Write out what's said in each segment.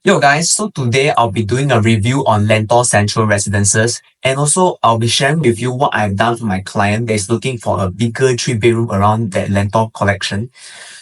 Yo guys, so today I'll be doing a review on Lentor Central Residences, and also I'll be sharing with you what I've done for my client that is looking for a bigger 3 bedroom around that Lentor collection.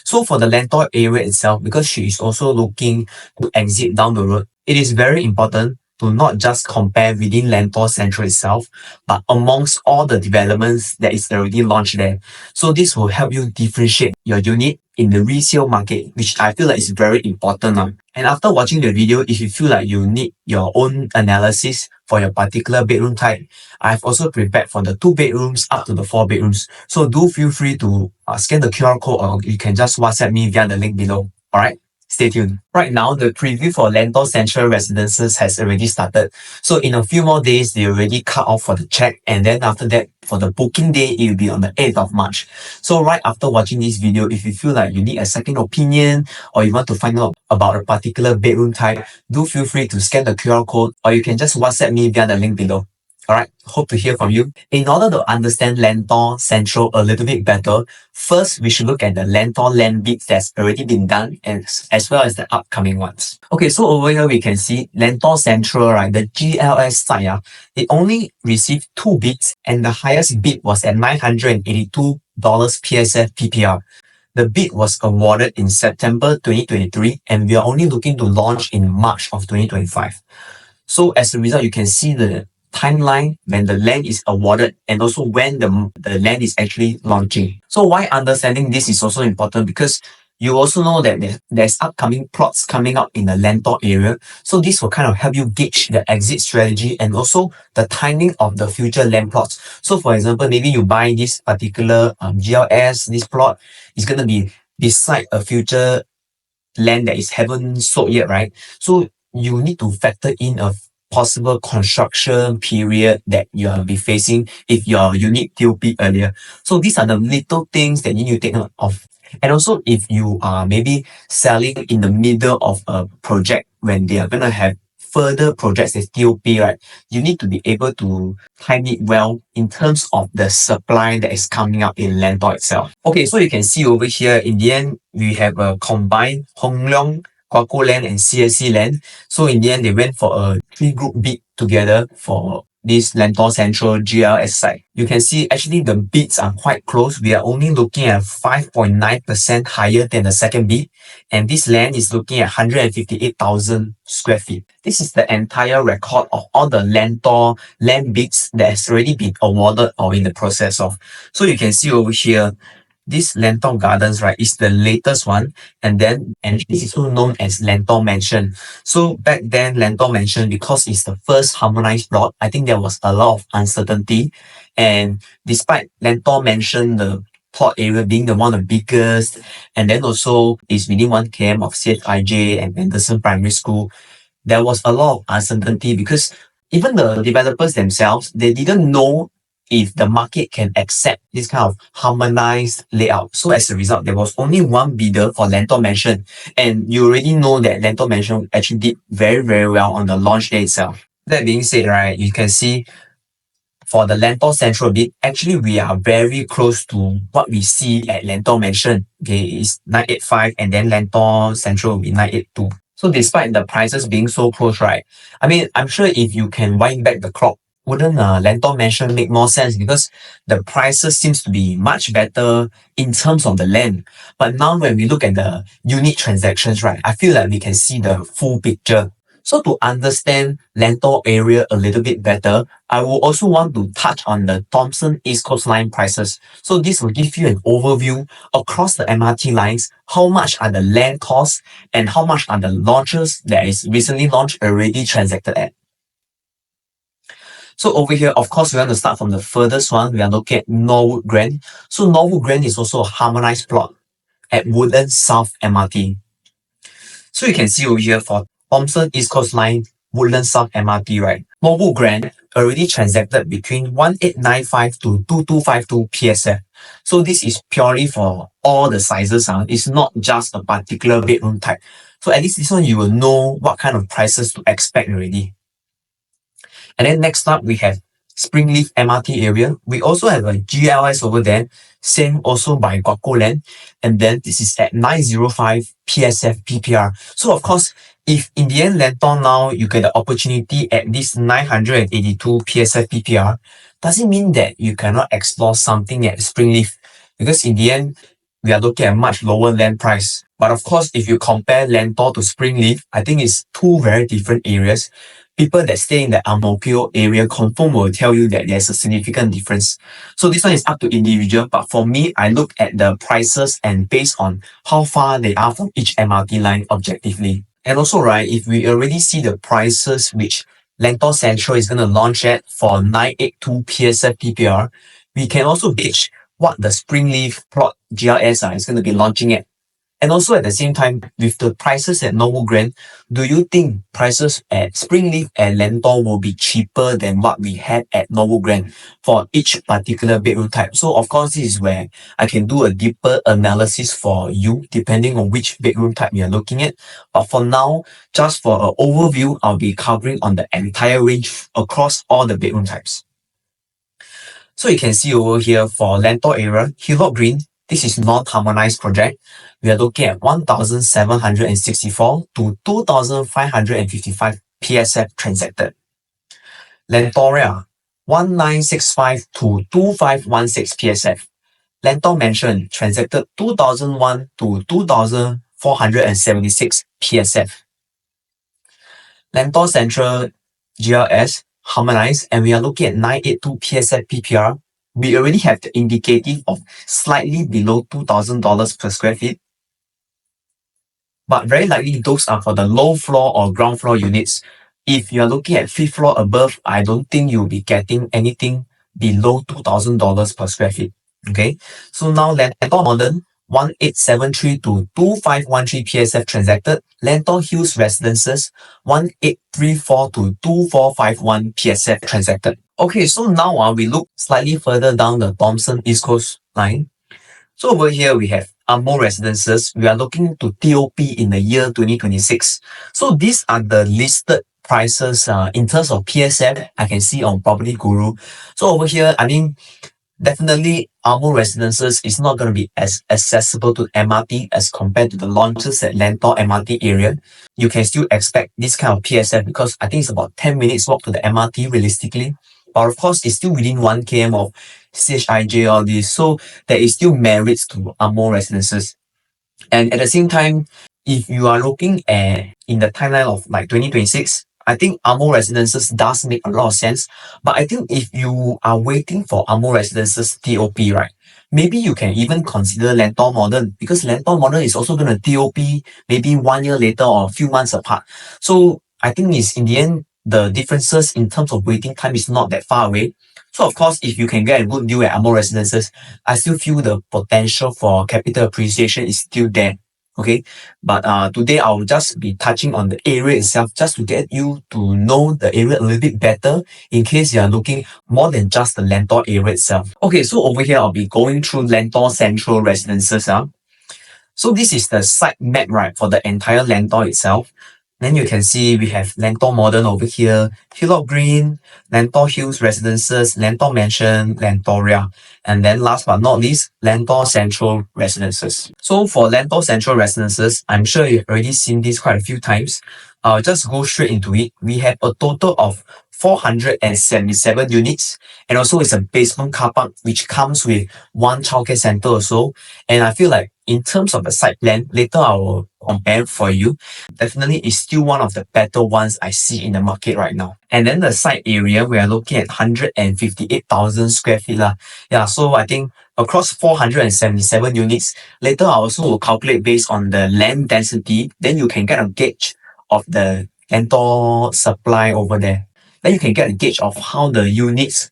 So for the Lentor area itself, because she is also looking to exit down the road, it is very important to not just compare within Lentor Central itself, but amongst all the developments that is already launched there. So this will help you differentiate your unit in the resale market, which I feel like is very important now. And after watching the video, if you feel like you need your own analysis for your particular bedroom type, I've also prepared for the 2 bedrooms up to the 4 bedrooms. So do feel free to scan the QR code, or you can just WhatsApp me via the link below. Alright? Stay tuned. Right now, the preview for Lentor Central Residences has already started. So in a few more days, they already cut off for the check, and then after that, for the booking day, it will be on the 8th of March. So right after watching this video, if you feel like you need a second opinion or you want to find out about a particular bedroom type, do feel free to scan the QR code, or you can just WhatsApp me via the link below. Alright, hope to hear from you. In order to understand Lentor Central a little bit better, first we should look at the Lentor land bids that's already been done, and as well as the upcoming ones. Okay, so over here we can see Lentor Central, right, the GLS site, it only received 2 bids, and the highest bid was at $982 PSF PPR. The bid was awarded in September 2023, and we are only looking to launch in March of 2025. So as a result, you can see the timeline when the land is awarded and also when the land is actually launching. So why understanding this is also important, because you also know that there's upcoming plots coming up in the Lentor area. So this will kind of help you gauge the exit strategy and also the timing of the future land plots. So for example, maybe you buy this particular GLS, this plot is going to be beside a future land that is haven't sold yet, right? So you need to factor in a possible construction period that you'll be facing if your unit TOP earlier. So these are the little things that you need to take note of. And also, if you are maybe selling in the middle of a project when they are going to have further projects as TOP, right, you need to be able to time it well in terms of the supply that is coming up in Lentor itself. Okay, so you can see over here, in the end, we have a combined Hong Leong, Guaco land and CSC land. So in the end, they went for a 3-group bid together for this Lentor Central GLS site. You can see actually the bids are quite close. We are only looking at 5.9% higher than the second bid, and this land is looking at 158,000 square feet. This is the entire record of all the Lentor land bids that has already been awarded or in the process of. So you can see over here, this Lentor Gardens, right, is the latest one, and this is also known as Lentor Mansion. So back then, Lentor Mansion, because it's the first harmonized plot, I think there was a lot of uncertainty, and despite Lentor Mansion, the plot area being the one of the biggest, and then also is within 1 km of CFIJ and Anderson Primary School, there was a lot of uncertainty because even the developers themselves, they didn't know if the market can accept this kind of harmonized layout. So as a result, there was only one bidder for Lentor Mansion, and you already know that Lentor Mansion actually did very, very well on the launch day itself. That being said, right, you can see for the Lentor Central bid, actually we are very close to what we see at Lentor Mansion. Okay, it's 985, and then Lentor Central will be 982. So despite the prices being so close, right, I mean, I'm sure if you can wind back the clock, wouldn't Lentor Mansion make more sense, because the prices seems to be much better in terms of the land. But now when we look at the unit transactions, right, I feel like we can see the full picture. So to understand Lentor area a little bit better, I will also want to touch on the Thomson-East Coast line prices. So this will give you an overview across the MRT lines, how much are the land costs and how much are the launches that is recently launched already transacted at. So over here, of course, we want to start from the furthest one. We are looking at Norwood Grand. So Norwood Grand is also a harmonized plot at Woodlands South MRT. So you can see over here for Thomson East Coast Line, Woodlands South MRT, right? Norwood Grand already transacted between 1895 to 2252 PSF. So this is purely for all the sizes. It's not just a particular bedroom type. So at least this one, you will know what kind of prices to expect already. And then next up, we have Springleaf MRT area. We also have a GLS over there, same also by Guaco Land. And then this is at 905 PSF PPR. So of course, if in the end Lentor now you get the opportunity at this 982 PSF PPR, does it mean that you cannot explore something at Springleaf? Because in the end, we are looking at much lower land price. But of course, if you compare Lentor to Springleaf, I think it's two very different areas. People that stay in the Ang Mo Kio area confirm will tell you that there's a significant difference. So this one is up to individual, but for me, I look at the prices and based on how far they are from each MRT line objectively. And also, right, if we already see the prices which Lentor Central is going to launch at for 982 PSF PPR, we can also gauge what the Springleaf plot GRS is going to be launching at. And also at the same time, with the prices at Novo Grand, do you think prices at Springleaf and Lentor will be cheaper than what we had at Novo Grand for each particular bedroom type? So of course, this is where I can do a deeper analysis for you, depending on which bedroom type you're looking at. But for now, just for an overview, I'll be covering on the entire range across all the bedroom types. So you can see over here for Lentor area, Hillock Green, this is non-harmonized project. We are looking at 1,764 to 2,555 PSF transacted. Lentoria, 1965 to 2516 PSF. Lentor Mansion transacted 2001 to 2,476 PSF. Lentor Central GRS harmonized, and we are looking at 982 PSF PPR. We already have the indicative of slightly below $2,000 per square feet. But very likely those are for the low floor or ground floor units. If you're looking at 5th floor above, I don't think you'll be getting anything below $2,000 per square feet. Okay, so now Lentor Modern 1873 to 2513 PSF transacted. Lentor Hills Residences 1834 to 2451 PSF transacted. Okay, so now we look slightly further down the Thomson-East Coast line. So over here we have Ang Mo Residences. We are looking to TOP in the year 2026. So these are the listed prices in terms of PSF I can see on Property Guru. So over here, I mean, definitely Ang Mo Residences is not going to be as accessible to MRT as compared to the launches at Lentor MRT area. You can still expect this kind of PSF because I think it's about 10 minutes walk to the MRT realistically. But of course, it's still within 1 km of CHIJ, all this. So there is still merits to Ang Mo Residences. And at the same time, if you are looking at in the timeline of like 2026, I think Ang Mo Residences does make a lot of sense. But I think if you are waiting for Ang Mo Residences TOP, right, maybe you can even consider Lentor Modern because Lentor Modern is also going to TOP maybe 1 year later or a few months apart. So I think it's in the end, the differences in terms of waiting time is not that far away. So of course, if you can get a good deal at Ang Mo Residences, I still feel the potential for capital appreciation is still there. Okay, but today I'll just be touching on the area itself just to get you to know the area a little bit better in case you are looking more than just the Lentor area itself. Okay, so over here I'll be going through Lentor Central Residences. So this is the site map, right, for the entire Lentor itself. Then you can see we have Lentor Modern over here, Hillock Green, Lentor Hills Residences, Lentor Mansion, Lentoria, and then last but not least, Lentor Central Residences. So for Lentor Central Residences, I'm sure you've already seen this quite a few times. I'll just go straight into it. We have a total of 477 units, and also it's a basement car park which comes with one childcare center also. And I feel like in terms of the site plan, later I will compare for you. Definitely it's still one of the better ones I see in the market right now. And then the site area, we are looking at 158,000 square feet. Yeah, so I think across 477 units, later I also will calculate based on the land density, then you can get a gauge of the Lentor supply over there. Then you can get a gauge of how the units,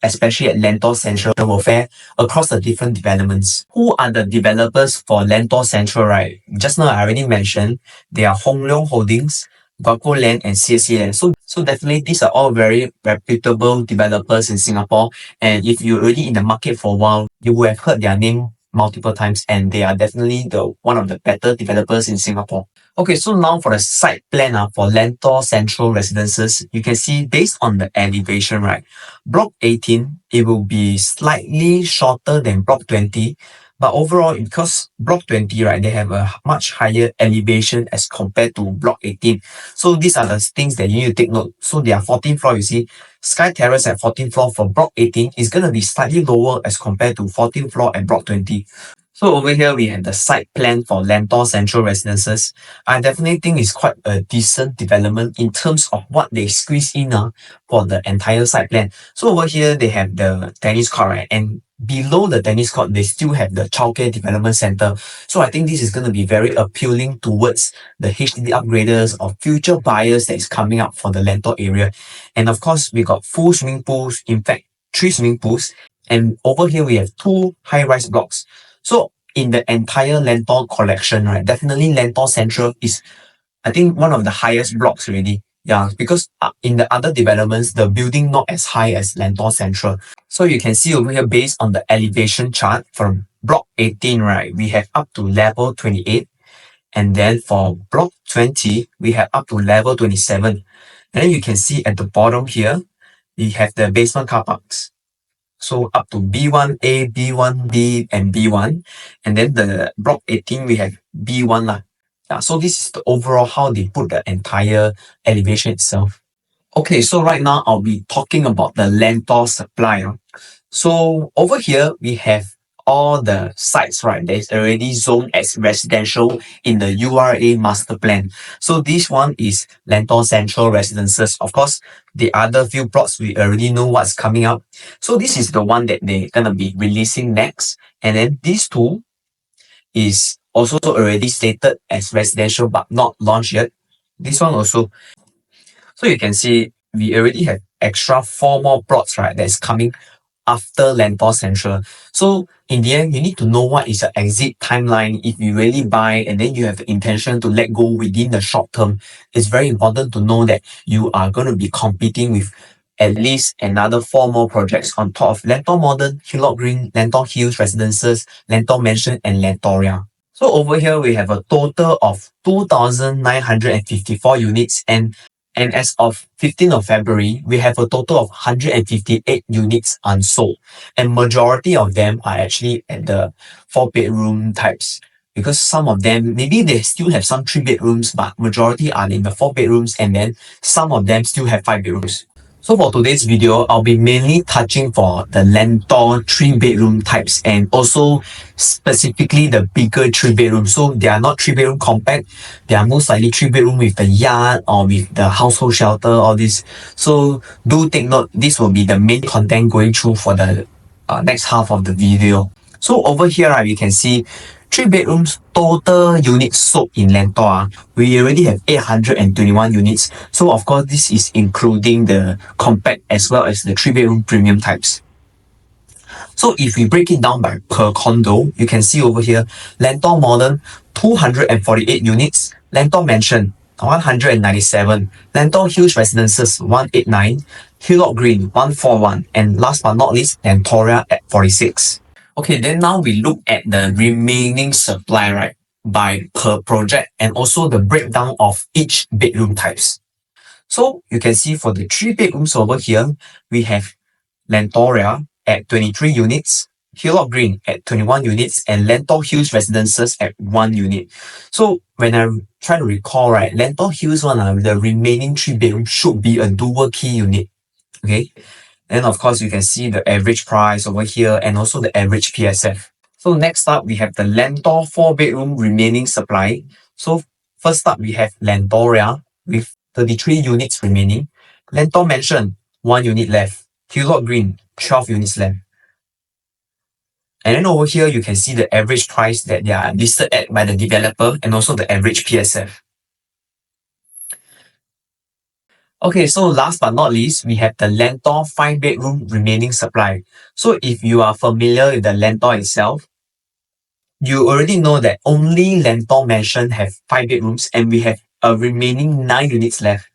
especially at Lentor Central, will fare across the different developments. Who are the developers for Lentor Central, right? Just now I already mentioned, they are Hong Leong Holdings, Guaco Land, and CSC Land. So definitely these are all very reputable developers in Singapore. And if you're already in the market for a while, you will have heard their name multiple times, and they are definitely one of the better developers in Singapore. Okay, so now for the site plan for Lentor Central Residences, you can see based on the elevation, right? Block 18, it will be slightly shorter than Block 20, But overall, because block 20, right, they have a much higher elevation as compared to block 18. So these are the things that you need to take note. So their 14th floor, you see, Sky Terrace at 14th floor for block 18 is going to be slightly lower as compared to 14th floor at block 20. So over here, we have the site plan for Lentor Central Residences. I definitely think it's quite a decent development in terms of what they squeeze in for the entire site plan. So over here, they have the tennis court, right? And below the tennis court, they still have the childcare development center. So I think this is going to be very appealing towards the HDB upgraders or future buyers that is coming up for the Lentor area. And of course, we got full swimming pools, in fact, 3 swimming pools. And over here, we have 2 high-rise blocks. So in the entire Lentor collection, right, definitely Lentor Central is, I think, one of the highest blocks already. Yeah, because in the other developments, the building not as high as Lentor Central. So you can see over here, based on the elevation chart from block 18, right, we have up to level 28. And then for block 20, we have up to level 27. And then you can see at the bottom here, we have the basement car parks. So up to B1A, B1B, and B1. And then the block 18, we have B1 lah. Yeah, so this is the overall how they put the entire elevation itself. Okay, so right now I'll be talking about the Lentor supply. So over here, we have all the sites, right, that is already zoned as residential in the URA master plan. So this one is Lentor Central Residences. Of course, the other few plots, we already know what's coming up. So this is the one that they're going to be releasing next. And then these two is also already stated as residential but not launched yet. This one also. So you can see we already have extra 4 more plots, right, that's coming after Lentor Central. So in the end, you need to know what is the exit timeline. If you really buy and then you have the intention to let go within the short term, it's very important to know that you are going to be competing with at least another 4 more projects on top of Lentor Modern, Hillock Green, Lentor Hills Residences, Lentor Mansion, and Lentoria. So over here, we have a total of 2,954 units, and as of 15th of February, we have a total of 158 units unsold. And majority of them are actually at the 4-bedroom types. Because some of them, maybe they still have some 3 bedrooms, but majority are in the 4 bedrooms, and then some of them still have 5 bedrooms. So for today's video, I'll be mainly touching for the Lentor 3-bedroom types and also specifically the bigger 3-bedroom. So they are not 3-bedroom compact. They are most likely 3-bedroom with the yard or with the household shelter, all this. So do take note, this will be the main content going through for the next half of the video. So over here, right, you can see 3 bedrooms total units sold in Lentor. We already have 821 units. So of course, this is including the compact as well as the 3-bedroom premium types. So if we break it down by per condo, you can see over here, Lentor Modern, 248 units, Lentor Mansion, 197, Lentor Hills Residences, 189, Hillock Green, 141, and last but not least, Lentoria at 46. Okay, then now we look at the remaining supply, right, by per project and also the breakdown of each bedroom types. So you can see for the 3 bedrooms over here, we have Lentoria at 23 units, Hillock Green at 21 units, and Lentor Hills Residences at 1 unit. So when I try to recall, right, Lentor Hills one, the remaining 3 bedrooms should be a dual key unit. Okay. Then of course you can see the average price over here and also the average PSF. So next up we have the Lentor 4-bedroom remaining supply. So first up we have Lentoria with 33 units remaining. Lentor Mansion, 1 unit left. Hillock Green, 12 units left. And then over here you can see the average price that they are listed at by the developer and also the average PSF. Okay, so last but not least, we have the Lentor 5-bedroom remaining supply. So if you are familiar with the Lentor itself, you already know that only Lentor Mansion have 5 bedrooms and we have a remaining 9 units left.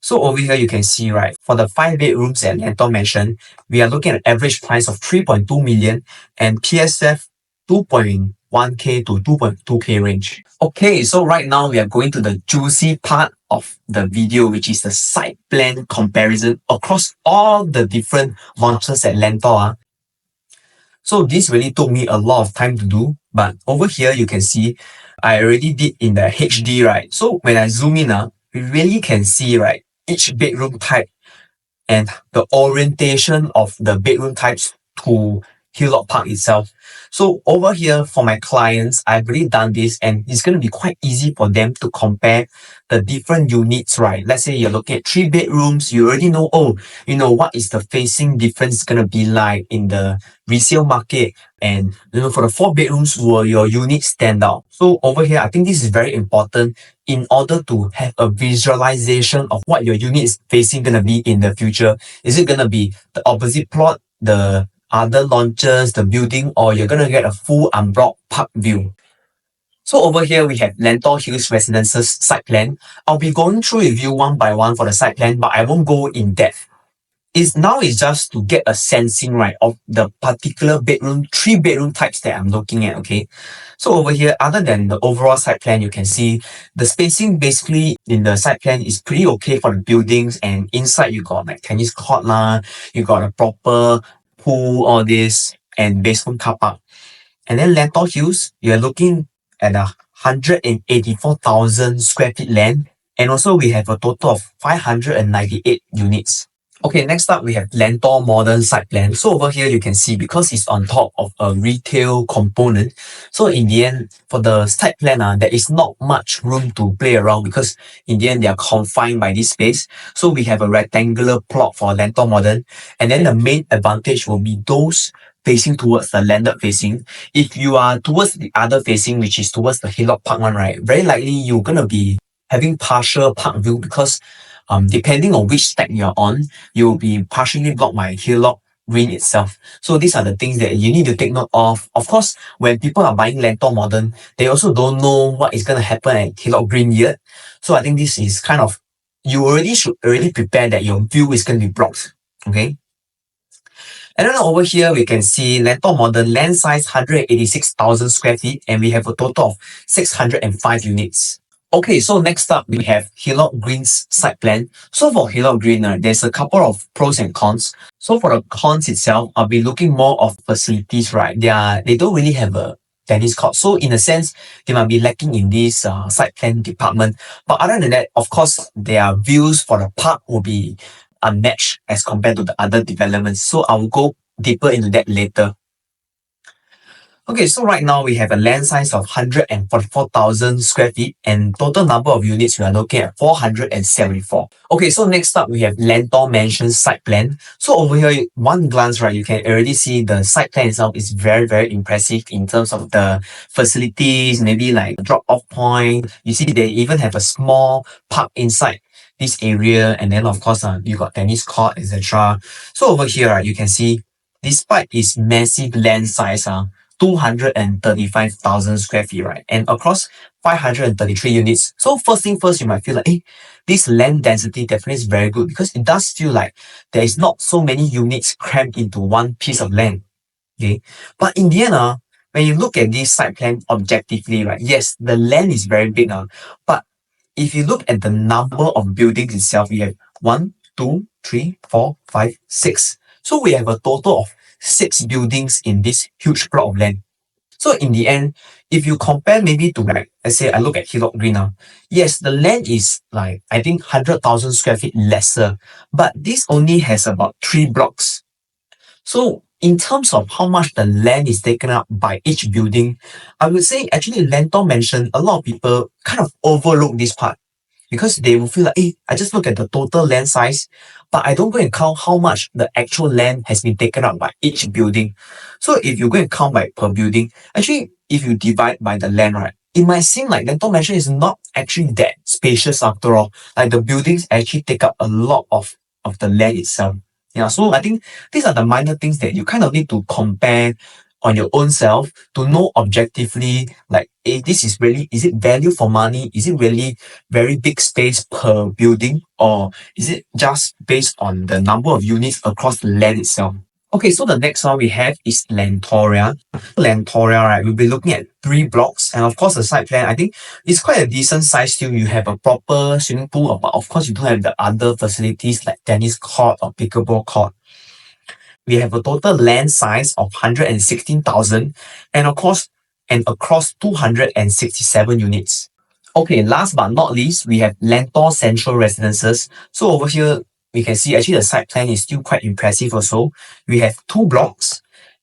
So over here you can see, right, for the 5 bedrooms at Lentor Mansion, we are looking at an average price of 3.2 million and PSF 2.1k to 2.2k range. Okay, so right now we are going to the juicy part of the video, which is the site plan comparison across all the different launches at Lentor. So this really took me a lot of time to do, but over here you can see I already did in the HD, right? So when I zoom in, we really can see, right, each bedroom type and the orientation of the bedroom types to Hillock Park itself. So over here for my clients, I've already done this and it's going to be quite easy for them to compare the different units, right? Let's say you're looking at 3 bedrooms, you already know, oh, what is the facing difference going to be like in the resale market. And, for the 4 bedrooms, will your units stand out? So over here, I think this is very important in order to have a visualization of what your unit is facing going to be in the future. Is it going to be the opposite plot, the other launches, the building, or you're going to get a full unblocked park view? So over here, we have Lentor Hills Residences site plan. I'll be going through with you one by one for the site plan, but I won't go in depth. It's just to get a sensing, right, of the particular 3 bedroom types that I'm looking at, okay? So over here, other than the overall site plan, you can see the spacing basically in the site plan is pretty okay for the buildings, and inside you got like tennis court lah, you got a proper pool, all this, and basement car park. And then Lentor Hills, you're looking at 184,000 square feet land, and also we have a total of 598 units. Okay, next up we have Lentor Modern Site Plan. So over here you can see because it's on top of a retail component. So in the end, for the site plan, there is not much room to play around because in the end they are confined by this space. So we have a rectangular plot for Lentor Modern, and then the main advantage will be those facing towards the landed facing. If you are towards the other facing, which is towards the Hillock Park one, right, very likely you're gonna be having partial park view because depending on which stack you're on, you'll be partially blocked by Hillock Green itself. So these are the things that you need to take note of. Of course, when people are buying Lentor Modern, they also don't know what is going to happen at Hillock Green yet. So I think this is kind of, you should already prepare that your view is going to be blocked. Okay. And then over here, we can see Lentor Modern land size 186,000 square feet, and we have a total of 605 units. Okay, so next up, we have Hillock Green's site plan. So for Hillock Green, there's a couple of pros and cons. So for the cons itself, I'll be looking more of facilities, right? They don't really have a tennis court. So in a sense, they might be lacking in this site plan department. But other than that, of course, their views for the park will be unmatched as compared to the other developments. So I will go deeper into that later. Okay, so right now we have a land size of 144,000 square feet and total number of units we are looking at 474. Okay, so next up we have Lentor Mansion site plan. So over here, one glance, right, you can already see the site plan itself is very, very impressive in terms of the facilities, maybe like drop-off point. You see they even have a small park inside this area, and then of course you got tennis court, etc. So over here, right, you can see despite its massive land size, 235,000 square feet, right? And across 533 units. So first thing first, you might feel like, hey, this land density definitely is very good because it does feel like there is not so many units crammed into one piece of land. Okay. But in the end, when you look at this site plan objectively, right? Yes, the land is very big, but if you look at the number of buildings itself, we have 1, 2, 3, 4, 5, 6. So we have a total of 6 buildings in this huge plot of land. So in the end, if you compare maybe to like, let's say I look at Hillock Green now, yes, the land is like, I think 100,000 square feet lesser, but this only has about 3 blocks. So in terms of how much the land is taken up by each building, I would say actually Lentor mentioned a lot of people kind of overlook this part because they will feel like, hey, I just look at the total land size, but I don't go and count how much the actual land has been taken up by each building. So if you go and count by per building, actually, if you divide by the land, right, it might seem like Lentor Mansion is not actually that spacious after all. Like the buildings actually take up a lot of the land itself. Yeah, so I think these are the minor things that you kind of need to compare on your own self to know objectively, like, this is really, is it value for money? Is it really very big space per building? Or is it just based on the number of units across the land itself? Okay, so the next one we have is Lentoria. Lentoria, right, we'll be looking at 3 blocks. And of course, the site plan, I think it's quite a decent size still. You have a proper swimming pool, but of course, you don't have the other facilities like tennis court or pickleball court. we have a total land size of 116,000 and of course, and across 267 units. Okay, last but not least, we have Lentor Central Residences. So over here, we can see actually the site plan is still quite impressive also. We have two blocks,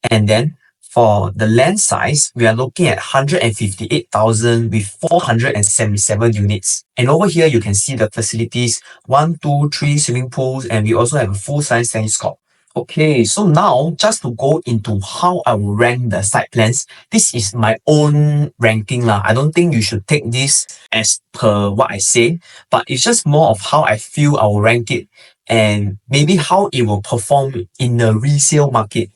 and then for the land size, we are looking at 158,000 with 477 units. And over here, you can see the facilities, 1, 2, 3 swimming pools, and we also have a full-size tennis court. Okay, so now just to go into how I will rank the site plans, this is my own ranking lah. I don't think you should take this as per what I say, but it's just more of how I feel I will rank it and maybe how it will perform in the resale market.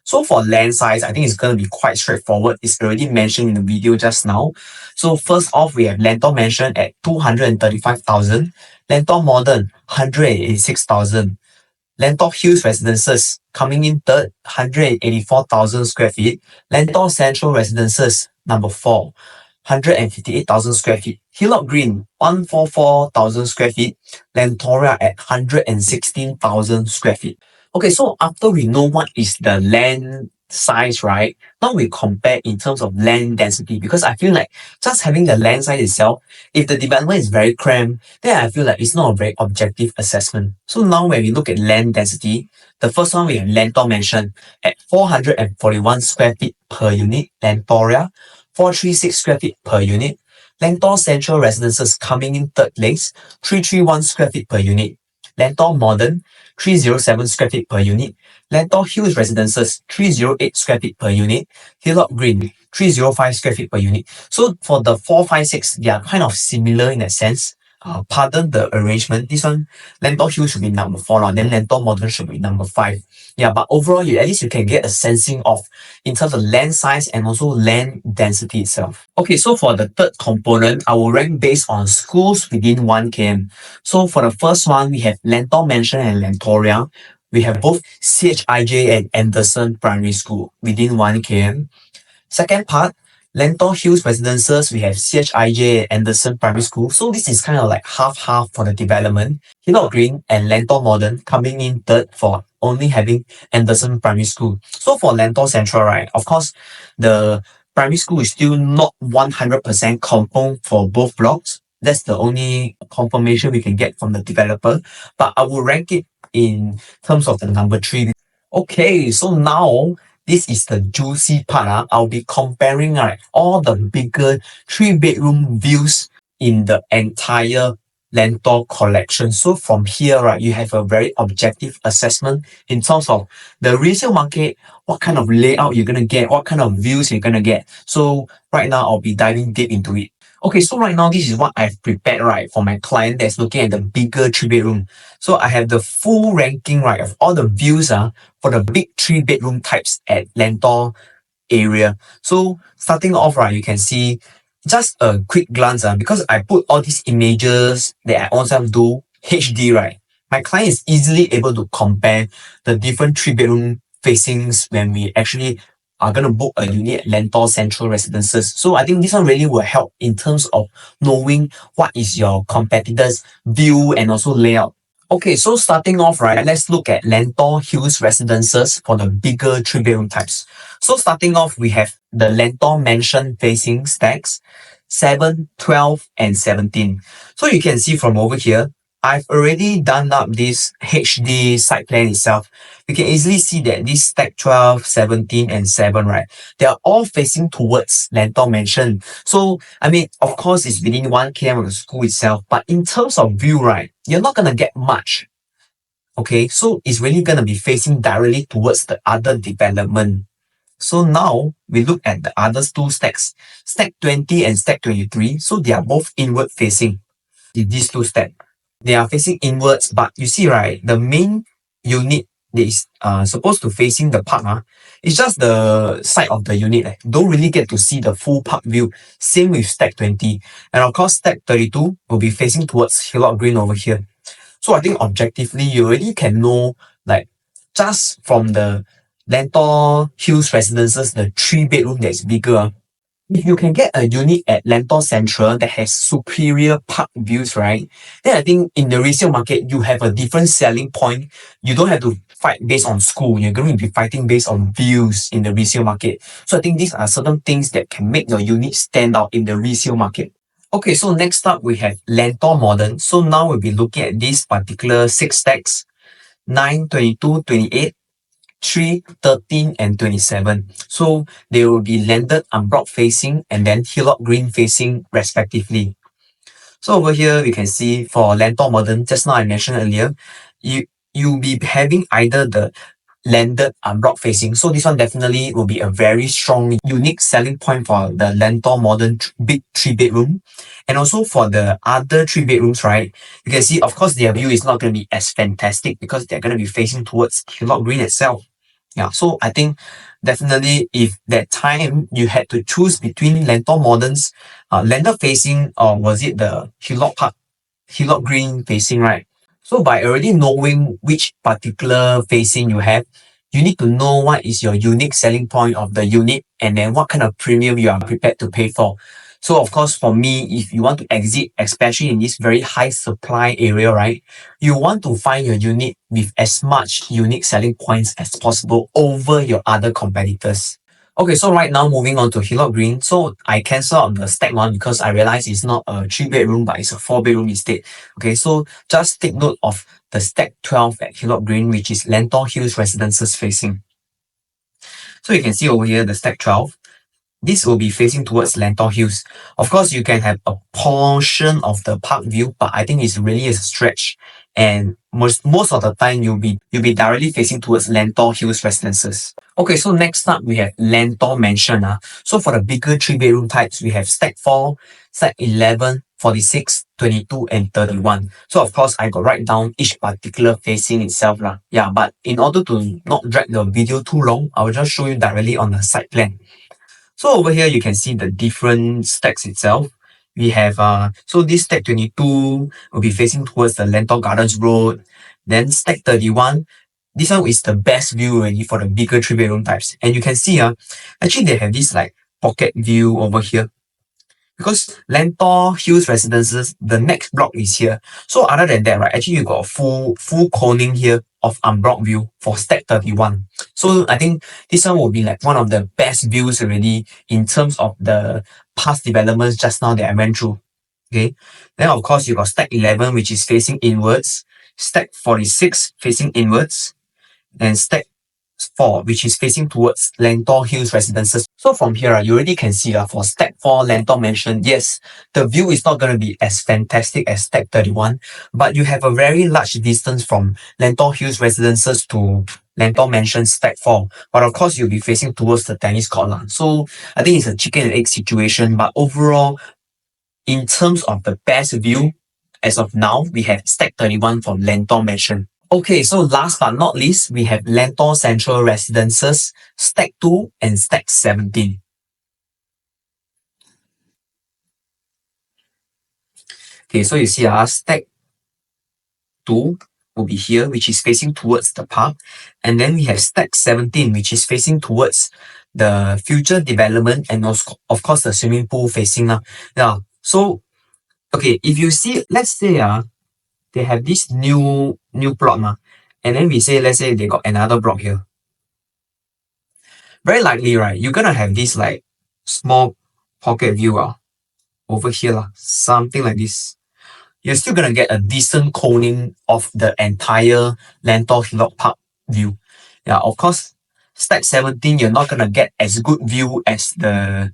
So for land size, I think it's going to be quite straightforward. It's already mentioned in the video just now. So first off, we have Lentor Mansion at 235,000, Lentor Modern 186,000, Lentor Hills Residences coming in third, 184,000 square feet. Lentor Central Residences, number 4, 158,000 square feet. Hillock Green, 144,000 square feet. Lentoria at 116,000 square feet. Okay, so after we know what is the land size, right? Now we compare in terms of land density because I feel like just having the land size itself, if the development is very cramped, then I feel like it's not a very objective assessment. So now when we look at land density, the first one we have Lentor Mansion at 441 square feet per unit, Lentoria 436 square feet per unit, Lentor Central Residences coming in third place, 331 square feet per unit, Lentor Modern 307 square feet per unit, Lentor Hills Residences 308 square feet per unit, Hillock Green 305 square feet per unit. So for the 4, 5, 6, they are kind of similar in that sense. Pardon the arrangement. This one, Lentor Hills should be number 4, then Lentor Modern should be number 5. Yeah, but overall, at least you can get a sensing of in terms of land size and also land density itself. Okay, so for the third component, I will rank based on schools within 1 km. So for the first one, we have Lentor Mansion and Lentoria. We have both CHIJ and Anderson Primary School within 1 km. Second part, Lentor Hills Residences, we have CHIJ and Anderson Primary School. So this is kind of like half-half for the development. Hillock Green and Lentor Modern coming in third for only having Anderson Primary School. So for Lentor Central, right, of course, the primary school is still not 100% confirmed for both blocks. That's the only confirmation we can get from the developer. But I will rank it in terms of the number 3. Okay, so now this is the juicy part. I'll be comparing all the bigger 3-bedroom views in the entire Lentor collection. So from here, right, you have a very objective assessment in terms of the resale market, what kind of layout you're going to get, what kind of views you're going to get. So right now, I'll be diving deep into it. Okay, so right now, this is what I've prepared, right, for my client that's looking at the bigger 3-bedroom. So I have the full ranking, right, of all the views for the big 3-bedroom types at Lentor area. So starting off, right, you can see just a quick glance because I put all these images that I also do HD, right? My client is easily able to compare the different 3-bedroom facings when we actually are going to book a unit at Lentor Central Residences. So I think this one really will help in terms of knowing what is your competitor's view and also layout. Okay, so starting off, right, let's look at Lentor Hills Residences for the bigger 3-bedroom types. So starting off, we have the Lentor Mansion facing stacks, 7, 12, and 17. So you can see from over here, I've already done up this HD site plan itself. You can easily see that this stack 12, 17, and 7, right? They are all facing towards Lentor Mansion. So, I mean, of course, it's within 1 km of the school itself, but in terms of view, right, you're not going to get much. Okay, so it's really going to be facing directly towards the other development. So now we look at the other 2 stacks, stack 20 and stack 23. So they are both inward facing. These 2 stacks, they are facing inwards, but you see, right, the main unit that is supposed to facing the park, it's just the side of the unit. Don't really get to see the full park view. Same with stack 20. And of course, stack 32 will be facing towards Hillock Green over here. So I think objectively, you already can know, like, just from the Lentor Hills Residences, the 3-bedroom that's bigger, if you can get a unit at Lentor Central that has superior park views, right? Then I think in the resale market, you have a different selling point. You don't have to fight based on school. You're going to be fighting based on views in the resale market. So I think these are certain things that can make your unit stand out in the resale market. Okay, so next up we have Lentor Modern. So now we'll be looking at these particular six stacks: 9, 22, 28, 3, 13, and 27. So they will be landed unblock facing and then hillock green facing respectively. So over here, we can see for Lentor Modern, just now I mentioned earlier, you'll be having either the landed unblock facing. So this one definitely will be a very strong, unique selling point for the Lentor Modern big 3 bedroom. And also for the other 3 bedrooms, right? You can see, of course, their view is not going to be as fantastic because they're going to be facing towards hillock green itself. Yeah, so I think definitely if that time you had to choose between Lentor Modern's landed facing or was it the Hillock Green facing, right? So by already knowing which particular facing you have, you need to know what is your unique selling point of the unit and then what kind of premium you are prepared to pay for. So of course, for me, if you want to exit, especially in this very high supply area, right, you want to find your unit with as much unique selling points as possible over your other competitors. Okay, so right now moving on to Hillock Green. So I cancel out the stack one because I realized it's not a 3 bedroom, but it's a 4 bedroom instead. Okay, so just take note of the stack 12 at Hillock Green, which is Lentor Hills Residences facing. So you can see over here the stack 12. This will be facing towards Lentor Hills. Of course, you can have a portion of the park view, but I think it's really a stretch. And most of the time, you'll be directly facing towards Lentor Hills Residences. Okay, so next up, we have Lentor Mansion. So for the bigger 3 bedroom types, we have stack 4, stack 11, 46, 22, and 31. So of course, I got write down each particular facing itself. Yeah, but in order to not drag the video too long, I will just show you directly on the site plan. So over here, you can see the different stacks itself. We have, so this stack 22 will be facing towards the Lentor Gardens Road. Then stack 31, this one is the best view already for the bigger 3 bedroom types. And you can see, actually they have this like pocket view over here. Because Lentor Hills Residences, the next block is here. So other than that, right, actually you got a full coning here of unblocked view for stack 31. So I think this one will be like one of the best views already in terms of the past developments just now that I went through. Okay. Then of course you got stack 11, which is facing inwards, stack 46 facing inwards, and stack 4, which is facing towards Lentor Hills Residences. So from here, you already can see for stack 4 Lentor Mansion, yes, the view is not going to be as fantastic as stack 31, but you have a very large distance from Lentor Hills Residences to Lentor Mansion stack 4. But of course, you'll be facing towards the tennis court. So I think it's a chicken and egg situation, but overall, in terms of the best view, as of now, we have stack 31 from Lentor Mansion. Okay, so last but not least, we have Lentor Central Residences, Stack 2 and Stack 17. Okay, so you see Stack 2 will be here, which is facing towards the park. And then we have Stack 17, which is facing towards the future development and also, of course, the swimming pool facing. Yeah, so, okay, if you see, let's say, they have this new plot, and then we say, let's say they got another block here. Very likely, right, you're gonna have this like small pocket view over here, something like this. You're still gonna get a decent coning of the entire Lentor Hillock Park view. Yeah, of course, stack 17, you're not gonna get as good view as the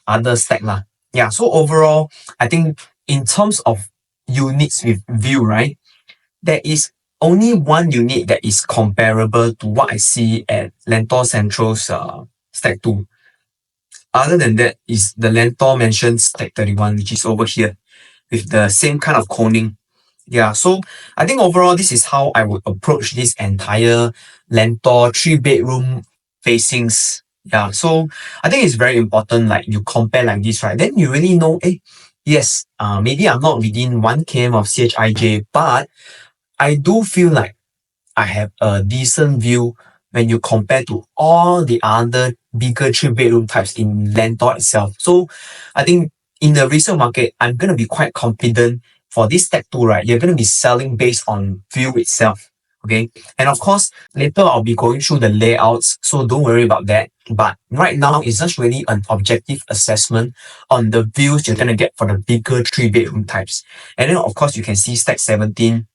other stack. Yeah, so overall, I think in terms of units with view, right, there is only one unit that is comparable to what I see at Lentor Central's stack 2. Other than that is the Lentor Mansion stack 31, which is over here with the same kind of coning. Yeah, so I think overall this is how I would approach this entire Lentor 3 bedroom facings. Yeah, so I think it's very important like you compare like this, right? Then you really know, yes, maybe I'm not within 1 km of CHIJ, but I do feel like I have a decent view when you compare to all the other bigger 3 bedroom types in Lentor itself. So I think in the resale market, I'm going to be quite confident for this step 2, right? You're going to be selling based on view itself. Okay. And of course, later I'll be going through the layouts. So don't worry about that. But right now, it's just really an objective assessment on the views you're going to get for the bigger 3 bedroom types. And then of course, you can see stack 17.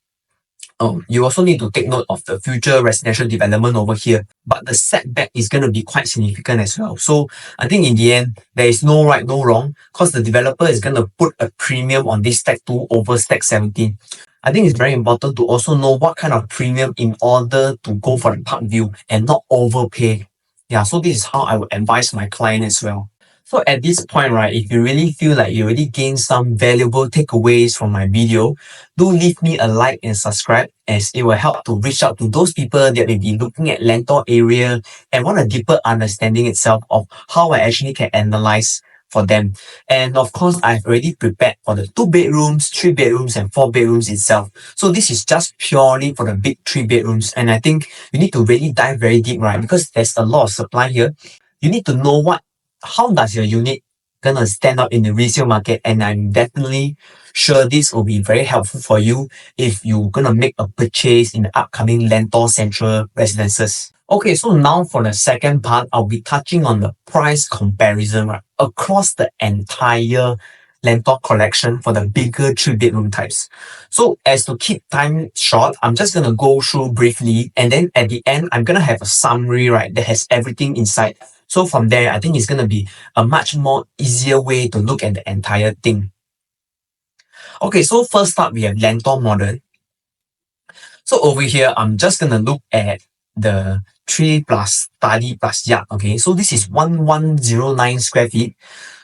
You also need to take note of the future residential development over here, but the setback is going to be quite significant as well. So I think in the end, there is no right, no wrong, because the developer is going to put a premium on this stack 2 over stack 17. I think it's very important to also know what kind of premium in order to go for the park view and not overpay. Yeah, so this is how I would advise my client as well. So at this point, right, if you really feel like you already gained some valuable takeaways from my video, do leave me a like and subscribe, as it will help to reach out to those people that may be looking at Lentor area and want a deeper understanding itself of how I actually can analyze for them. And of course, I've already prepared for the 2 bedrooms, 3 bedrooms, and 4 bedrooms itself. So this is just purely for the big 3 bedrooms. And I think you need to really dive very deep, right? Because there's a lot of supply here. You need to know how does your unit gonna stand out in the resale market, and I'm definitely sure this will be very helpful for you if you're gonna make a purchase in the upcoming Lentor Central Residences. Okay, so now for the second part, I'll be touching on the price comparison, right, across the entire Lentor collection for the bigger 3 bedroom types. So as to keep time short, I'm just gonna go through briefly, and then at the end, I'm gonna have a summary, right, that has everything inside. So from there, I think it's going to be a much more easier way to look at the entire thing. Okay, so first up, we have Lentor Modern. So over here, I'm just going to look at the 3 plus study plus yard. Okay, so this is 1109 square feet.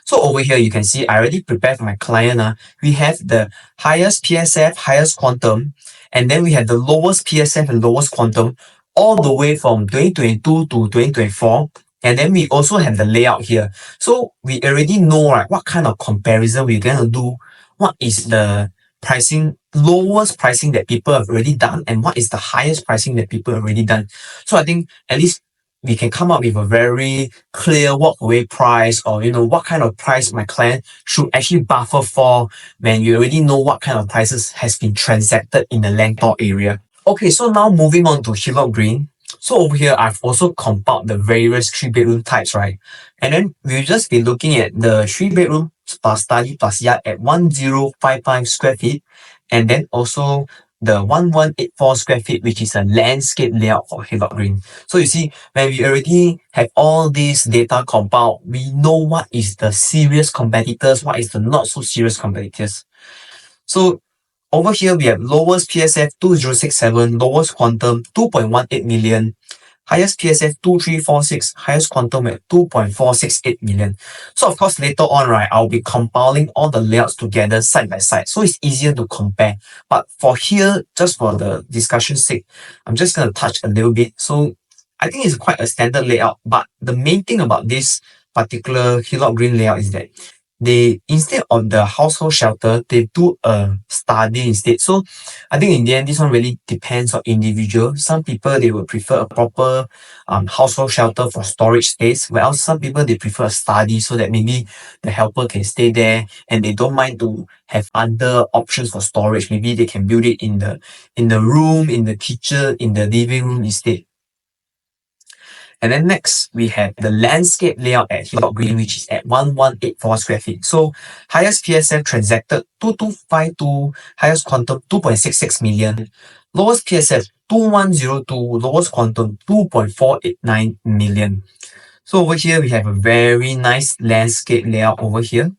So over here, you can see I already prepared for my client. We have the highest PSF, highest quantum, and then we have the lowest PSF and lowest quantum all the way from 2022 to 2024. And then we also have the layout here. So we already know, right, what kind of comparison we're going to do. What is the pricing, lowest pricing that people have already done, and what is the highest pricing that people have already done. So I think at least we can come up with a very clear walkaway price, or what kind of price my client should actually buffer for when you already know what kind of prices has been transacted in the Lentor area. Okay, so now moving on to Hillock Green. So over here, I've also compiled the various 3 bedroom types, right? And then we'll just be looking at the 3 bedroom plus study plus yard at 1055 square feet. And then also the 1184 square feet, which is a landscape layout for Hillock Green. So you see, when we already have all this data compiled, we know what is the serious competitors, what is the not so serious competitors. So over here, we have lowest PSF 2067, lowest quantum 2.18 million, highest PSF 2346, highest quantum at 2.468 million. So of course, later on, right, I'll be compiling all the layouts together side by side. So it's easier to compare. But for here, just for the discussion's sake, I'm just going to touch a little bit. So I think it's quite a standard layout. But the main thing about this particular Hillock Green layout is that they, instead of the household shelter, they do a study instead. So I think in the end, this one really depends on individual. Some people, they will prefer a proper household shelter for storage space, while some people, they prefer a study so that maybe the helper can stay there and they don't mind to have other options for storage. Maybe they can build it in the room, in the kitchen, in the living room instead. And then next, we have the landscape layout at Hillock Green, which is at 1184 square feet. So highest PSF transacted 2252, highest quantum 2.66 million, lowest PSF 2102, lowest quantum 2.489 million. So over here, we have a very nice landscape layout over here.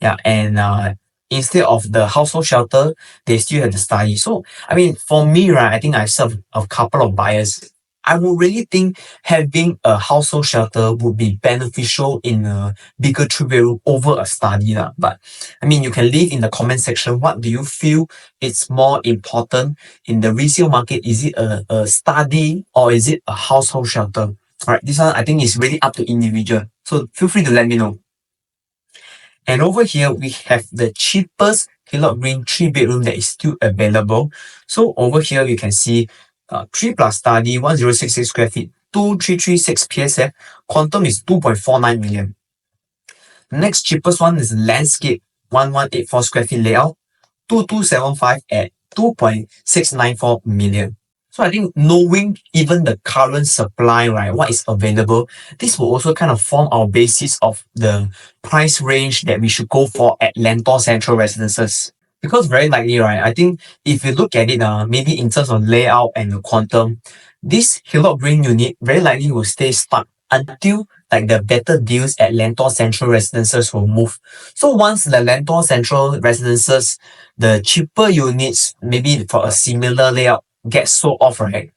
Yeah, and instead of the household shelter, they still have the study. So, I mean, for me, right, I think I serve a couple of buyers. I would really think having a household shelter would be beneficial in a bigger 3 bedroom over a study. But I mean, you can leave in the comment section. What do you feel is more important in the resale market? Is it a study or is it a household shelter? All right, this one I think is really up to individual. So feel free to let me know. And over here, we have the cheapest Hillock Green 3 bedroom that is still available. So over here, you can see 3 plus study, 1066 square feet, 2336 PSF. Quantum is 2.49 million. The next cheapest one is Landscape 1184 square feet layout, 2275 at 2.694 million. So I think knowing even the current supply, right, what is available, this will also kind of form our basis of the price range that we should go for at Lentor Central Residences. Because very likely, right, I think if you look at it, maybe in terms of layout and the quantum, this Hillock Green unit very likely will stay stuck until like the better deals at Lentor Central Residences will move. So once the Lentor Central Residences, the cheaper units, maybe for a similar layout, get sold off, right,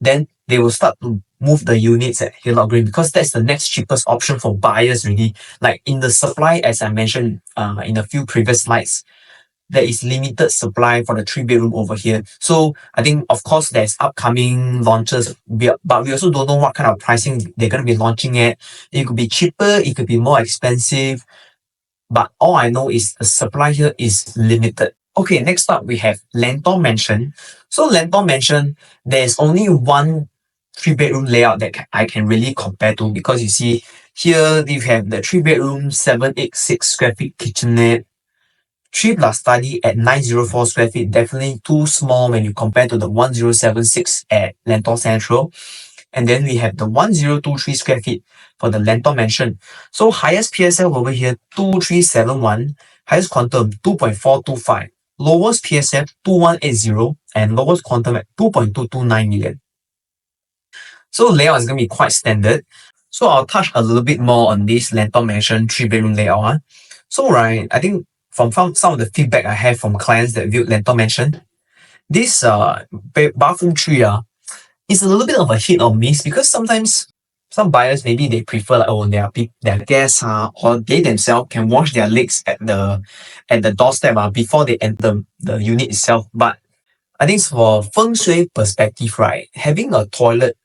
then they will start to move the units at Hillock Green because that's the next cheapest option for buyers really. Like in the supply, as I mentioned in a few previous slides, there is limited supply for the 3 bedroom over here. So I think, of course, there's upcoming launches, but we also don't know what kind of pricing they're going to be launching at. It could be cheaper, it could be more expensive, but all I know is the supply here is limited. Okay, next up we have Lentor Mansion. So Lentor Mansion, there's only one 3 bedroom layout that I can really compare to because you see here you have the 3 bedroom 786 square feet kitchenette, 3 plus study at 904 square feet, definitely too small when you compare to the 1076 at Lentor Central. And then we have the 1023 square feet for the Lentor Mansion. So highest PSL over here, 2371, highest quantum 2.425, lowest PSF 2180, and lowest quantum at 2.229 million. So layout is going to be quite standard. So I'll touch a little bit more on this Lentor Mansion 3 bedroom layout. So right, I think from some of the feedback I have from clients that viewed Lentor Mansion, this bathroom 3 is a little bit of a hit or miss because sometimes some buyers maybe they prefer like, oh, their guests or they themselves can wash their legs at the doorstep before they enter the unit itself. But I think for feng shui perspective, right, having a toilet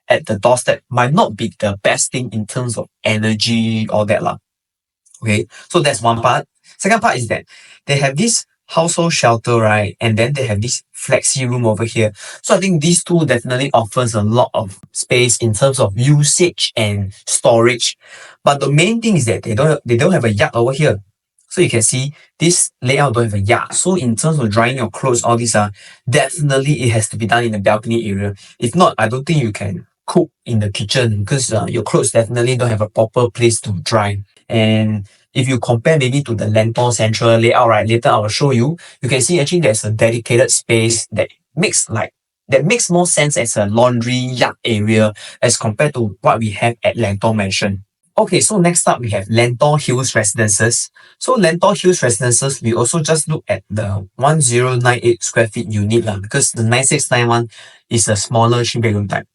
at the doorstep might not be the best thing in terms of energy or that lah. Okay, so that's one part. Second part is that they have this household shelter, right? And then they have this flexi room over here. So I think these two definitely offers a lot of space in terms of usage and storage. But the main thing is that they don't have a yard over here. So you can see this layout don't have a yard. So in terms of drying your clothes, all these are definitely it has to be done in the balcony area. If not, I don't think you can cook in the kitchen because your clothes definitely don't have a proper place to dry. And if you compare maybe to the Lentor Central layout, right, later I will show you, you can see actually there's a dedicated space that makes more sense as a laundry yard area as compared to what we have at Lentor Mansion. Okay, so next up we have Lentor Hills Residences. So Lentor Hills Residences, we also just look at the 1098 square feet unit because the 9691 is a smaller 3 bedroom type.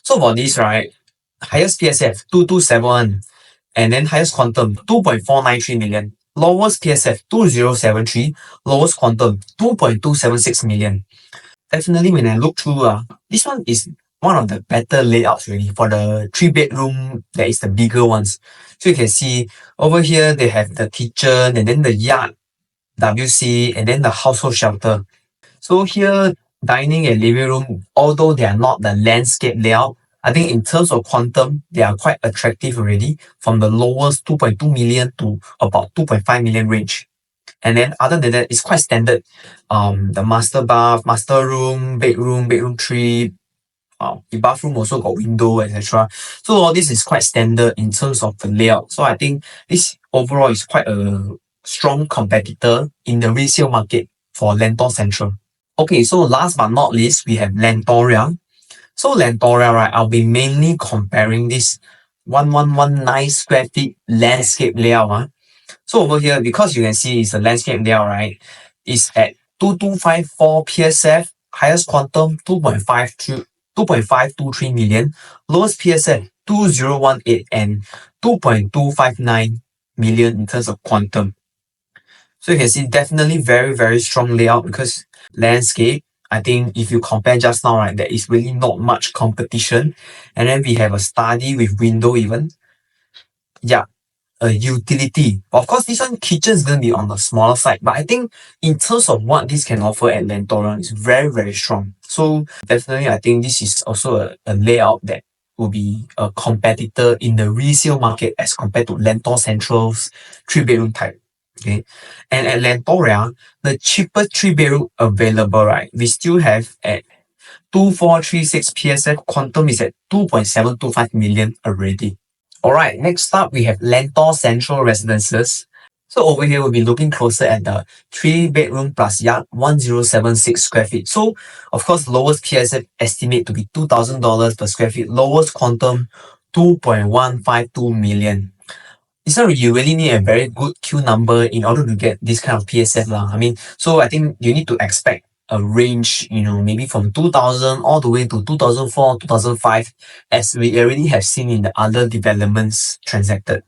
So for this, right, highest PSF 2271, and then highest quantum 2.493 million, lowest PSF 2073, lowest quantum 2.276 million. Definitely when I look through, this one is one of the better layouts really for the 3 bedroom that is the bigger ones. So you can see over here they have the kitchen and then the yard, WC, and then the household shelter. So here, dining and living room, although they are not the landscape layout, I think in terms of quantum, they are quite attractive already from the lowest 2.2 million to about 2.5 million range. And then other than that, it's quite standard. The master bath, master room, bedroom 3, the bathroom also got window, etc. So all this is quite standard in terms of the layout. So I think this overall is quite a strong competitor in the resale market for Lentor Central. Okay, so last but not least, we have Lentoria. So Lentoria, right, I'll be mainly comparing this 1119 square feet landscape layout. So over here, because you can see it's a landscape layout, right, it's at 2254 PSF, highest quantum 2.523 million, lowest PSF 2018 and 2.259 million in terms of quantum. So you can see definitely very, very strong layout because landscape, I think if you compare just now, right, there is really not much competition. And then we have a study with window even. Yeah. a utility. Of course, this one kitchen is going to be on the smaller side, but I think in terms of what this can offer at Lentor, it's very, very strong. So definitely, I think this is also a layout that will be a competitor in the resale market as compared to Lentor Central's 3 bedroom type. Okay. And at Lentoria, the cheapest 3 bedroom available, right, we still have at 2436 PSF. Quantum is at 2.725 million already. Alright, next up we have Lentor Central Residences. So over here we'll be looking closer at the 3 bedroom plus yard, 1076 square feet. So of course lowest PSF estimate to be $2,000 per square feet, lowest quantum 2.152 million. This one you really need a very good Q number in order to get this kind of PSF lah. I mean, so I think you need to expect a range, maybe from 2000 all the way to 2004, 2005, as we already have seen in the other developments transacted.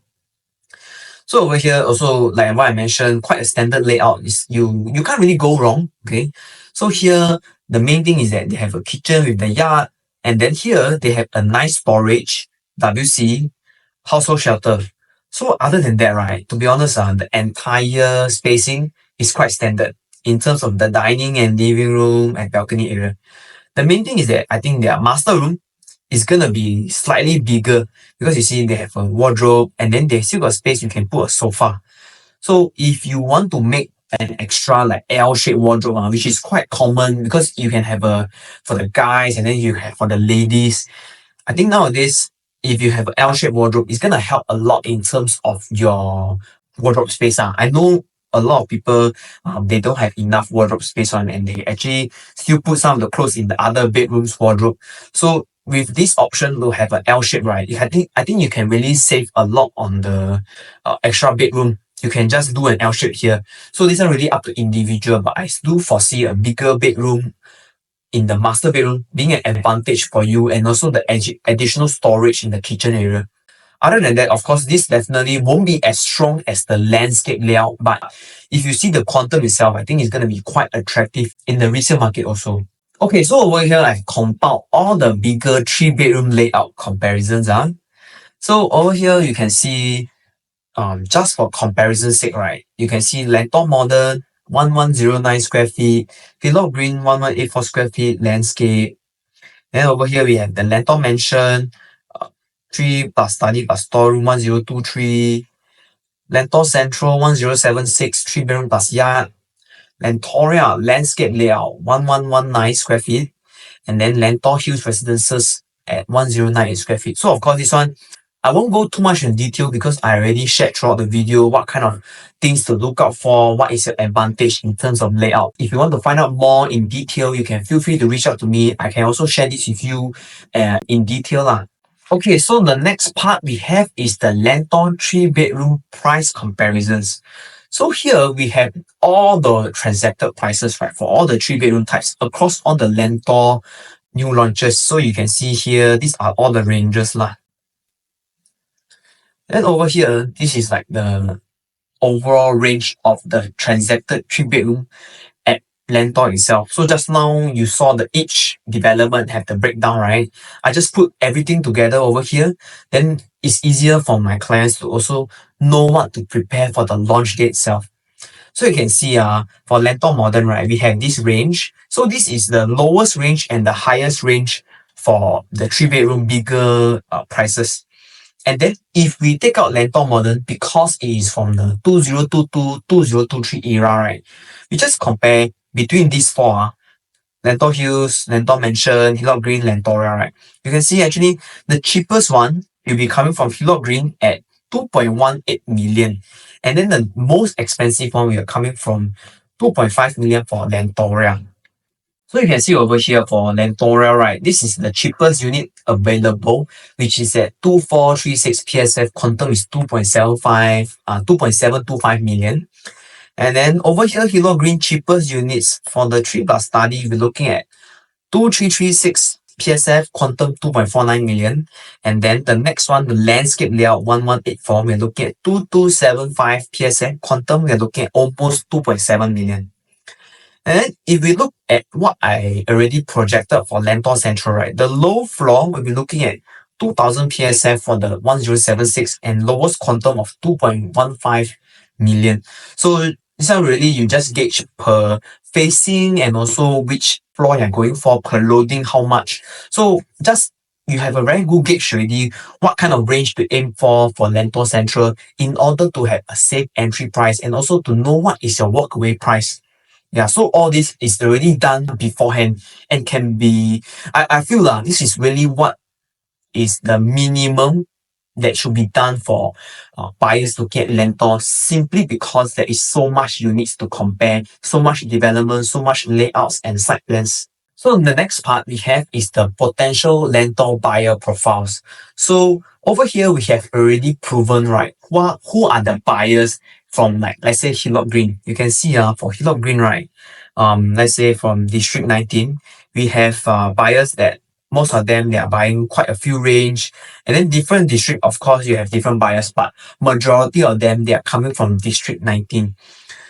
So over here also, like what I mentioned, quite a standard layout. Is you can't really go wrong. Okay. So here the main thing is that they have a kitchen with the yard, and then here they have a nice storage, WC, household shelter. So other than that, right, to be honest, the entire spacing is quite standard in terms of the dining and living room and balcony area. The main thing is that I think their master room is gonna be slightly bigger because you see they have a wardrobe and then they still got space you can put a sofa. So if you want to make an extra like L-shaped wardrobe, which is quite common because you can have a for the guys and then you have for the ladies. I think nowadays, if you have an L-shaped wardrobe, it's gonna help a lot in terms of your wardrobe space. I know a lot of people they don't have enough wardrobe space on and they actually still put some of the clothes in the other bedroom's wardrobe. So with this option to have an L shape, right? I think you can really save a lot on the extra bedroom. You can just do an L shape here. So this is really up to individual, but I do foresee a bigger bedroom in the master bedroom being an advantage for you and also the additional storage in the kitchen area. Other than that, of course, this definitely won't be as strong as the landscape layout, but if you see the quantum itself, I think it's going to be quite attractive in the resale market also. Okay, so over here, I've compiled all the bigger 3 bedroom layout comparisons. So over here, you can see, just for comparison's sake, right, you can see Lentor Modern, 1109 square feet, Philop Green, 1184 square feet, landscape. Then over here, we have the Lentor Mansion, 3 plus study plus storeroom, 1023, Lentor Central, 1076, 3 bedroom plus yard, Lentoria landscape layout, 1119 square feet, and then Lentor Hills Residences at 1098 square feet. So of course this one, I won't go too much in detail because I already shared throughout the video what kind of things to look out for, what is your advantage in terms of layout. If you want to find out more in detail, you can feel free to reach out to me. I can also share this with you in detail. Okay, so the next part we have is the Lentor 3 bedroom price comparisons. So here we have all the transacted prices, right, for all the 3 bedroom types across all the Lentor new launches. So you can see here, these are all the ranges lah. Then over here, this is like the overall range of the transacted 3 bedroom at Lentor itself. So just now you saw the each development have the breakdown, right? I just put everything together over here. Then it's easier for my clients to also know what to prepare for the launch date itself. So you can see for Lentor Modern, right, we have this range. So this is the lowest range and the highest range for the 3 bedroom bigger prices. And then if we take out Lentor Modern, because it is from the 2022, 2023 era, right, we just compare between these four, Lentor Hills, Lentor Mansion, Hillock Green, Lentoria, right? You can see actually the cheapest one will be coming from Hillock Green at 2.18 million. And then the most expensive one will be coming from 2.5 million for Lentoria. So you can see over here for Lentoria, right, this is the cheapest unit available, which is at 2436 PSF. Quantum is 2.725 million. And then over here, Hillock Green cheapest units for the 3 plus study, we're looking at 2336 PSF, quantum 2.49 million. And then the next one, the landscape layout 1184, we're looking at 2275 PSF, quantum, we're looking at almost 2.7 million. And then if we look at what I already projected for Lentor Central, right, the low floor will be looking at 2,000 PSF for the 1076 and lowest quantum of 2.15 million. So this one really you just gauge per facing and also which floor you're going for, per loading how much. So just you have a very good gauge already what kind of range to aim for Lentor Central in order to have a safe entry price and also to know what is your walkaway price. Yeah, so all this is already done beforehand and can be, I feel this is really what is the minimum that should be done for buyers looking at Lentor simply because there is so much units to compare, so much development, so much layouts and site plans. So the next part we have is the potential Lentor buyer profiles. So over here we have already proven right who are the buyers from, like, let's say Hillock Green. You can see for Hillock Green, right, let's say from District 19, we have buyers that most of them they are buying quite a few range, and then different district of course you have different buyers, but majority of them they are coming from District 19.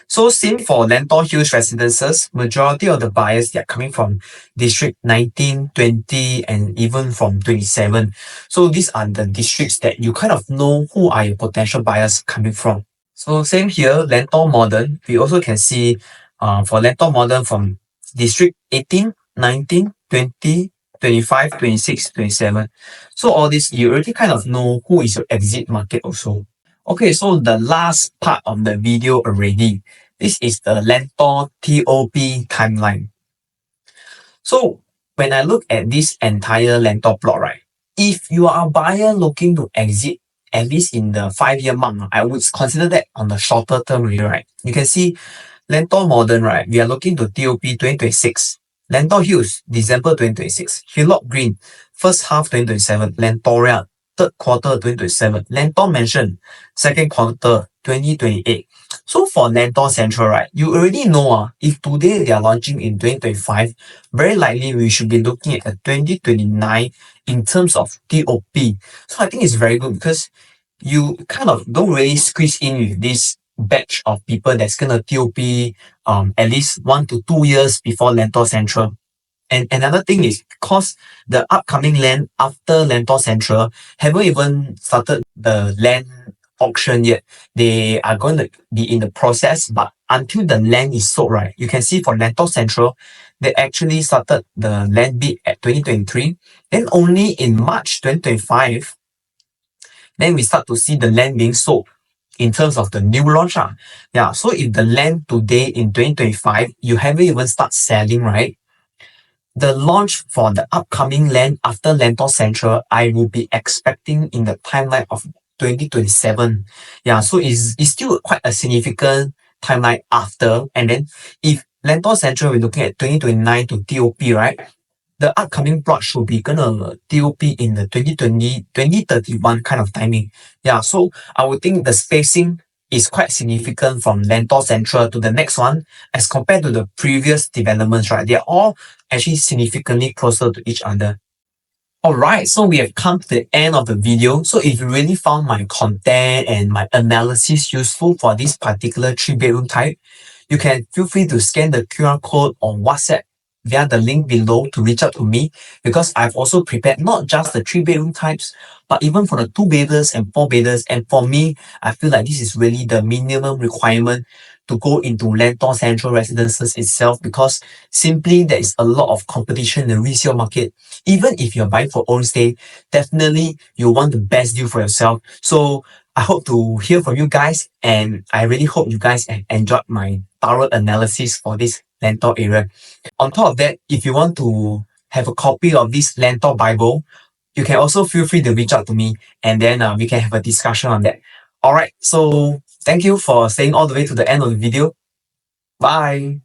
So same for Lentor Hills Residences, majority of the buyers they are coming from District 19, 20, and even from 27. So these are the districts that you kind of know who are your potential buyers coming from. So same here, Lentor Modern, we also can see for Lentor Modern from District 18, 19, 20, 25, 26, 27. So all this, you already kind of know who is your exit market also. Okay, so the last part of the video already, this is the Lentor TOP timeline. So when I look at this entire Lentor plot, right, if you are a buyer looking to exit at least in the 5-year mark, I would consider that on the shorter term, right? You can see Lentor Modern, right, we are looking to TOP 2026. Lentor Hills, December 2026. Hillock Green, first half 2027. Lentoria, third quarter 2027. Lentor Mansion, second quarter 2028. So for Lentor Central, right, you already know if today they are launching in 2025, very likely we should be looking at a 2029 in terms of TOP. So I think it's very good because you kind of don't really squeeze in with this batch of people that's gonna TOP at least 1 to 2 years before Lentor Central. And another thing is because the upcoming land after Lentor Central haven't even started the land auction yet. They are going to be in the process, but until the land is sold, right, you can see for Lentor Central, they actually started the land bid at 2023. Then only in March 2025, then we start to see the land being sold in terms of the new launch. Yeah, so if the land today in 2025, you haven't even start selling, right? The launch for the upcoming land after Lentor Central, I will be expecting in the timeline of 2027. Yeah, so it's still quite a significant timeline after. And then if Lentor Central, we're looking at 2029 to TOP, right? The upcoming plot should be gonna TOP in the 2020, 2031 kind of timing. Yeah, so I would think the spacing is quite significant from Lentor Central to the next one as compared to the previous developments, right? They are all actually significantly closer to each other. Alright, so we have come to the end of the video. So if you really found my content and my analysis useful for this particular 3-bedroom type, you can feel free to scan the QR code on WhatsApp via the link below to reach out to me, because I've also prepared not just the 3-bedroom types, but even for the 2-bedders and 4-bedders. And for me, I feel like this is really the minimum requirement to go into Lentor Central Residences itself, because simply there is a lot of competition in the resale market. Even if you're buying for own stay, definitely you want the best deal for yourself. So I hope to hear from you guys, and I really hope you guys have enjoyed my thorough analysis for this Lentor area. On top of that, if you want to have a copy of this Lentor Bible, you can also feel free to reach out to me, and then we can have a discussion on that. Alright, so thank you for staying all the way to the end of the video. Bye!